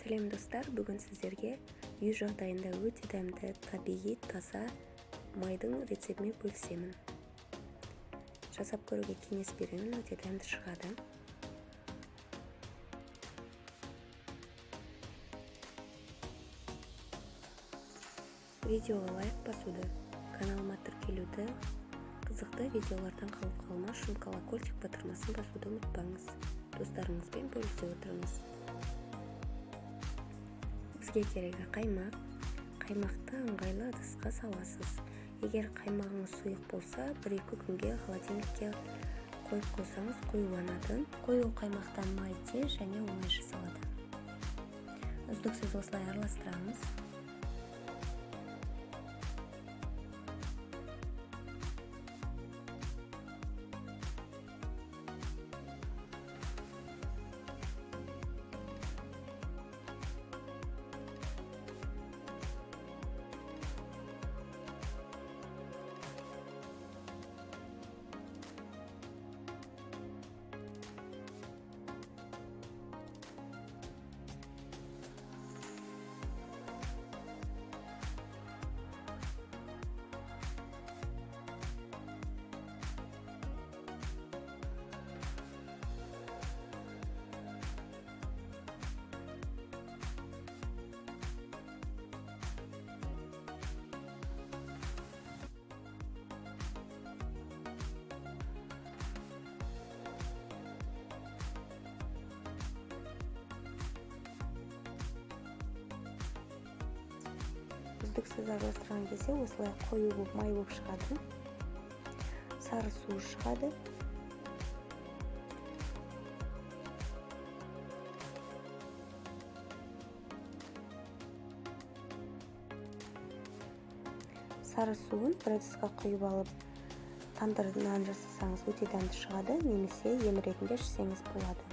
Сәлем достар, бүгін сіздерге үй жағдайында өте дәмді, табиғи, таза майдың рецептімен бөлісемін. Жасап көруге кеңес беремін, өте дәмді шығады. Видеоға лайк басуды, каналыма тіркелуді, қызықты видеолардан қалып қалмас үшін колокольчик батырмасын басуды ұмытпаңыз. Достарыңызбен бөлісе отырыңыз. Бізге керегі қаймақ. Қаймақты ыңғайлы ыдысқа саласыз. Егер қаймағыңыз сұйық болса, 1-2 күнге холодильникке қойып қойсаңыз қоюланады. Қою қаймақтан май тез және оңай жасалады. Үздіксіз осылай араластырамыз. Үздіксіз араластырған кезде осылай қою болып май болып шығады. Сары су шығады. Сары суын бір ыдысқа құйып алып, тандыр нан жасасаңыз өте дәмді шығады, немесе ем ретінде ішсеңіз болады.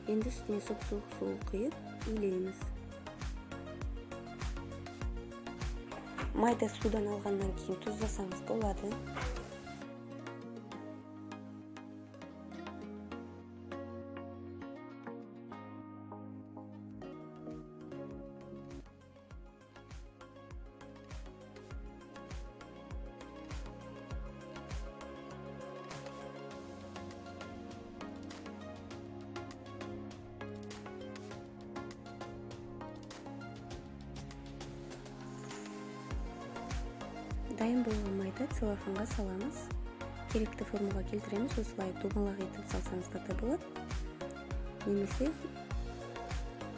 Енді үстіне сұп-суық су құйып илейміз. Майды судан алғаннан кейін тұздасаңыз болады. Дайын болған майды целлофанға саламыз. Керекті формаға келтіреміз. Осылай домалақ етіп салсаңыз да болады. Немесе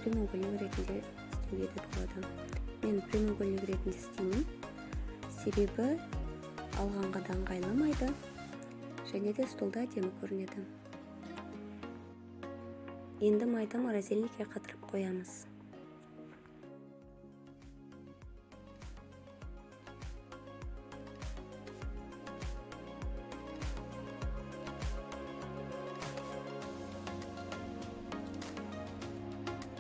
прямоугольник ретінде істеуге де болады. Мен прямоугольник ретінде істеймін. Себебі алғанға да ыңғайлы майды және де столда әдемі көрінеді. Енді майды морозильникке қатырып қоямыз.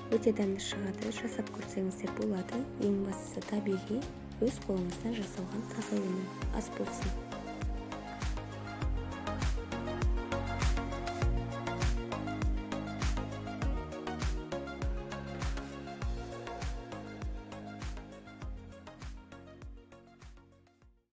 Өте дәмді шығады, жасап көрсеңіздер болады. Ең бастысы табиғи, өз қолыңыздан жасалған таза өнім. Ас болсын.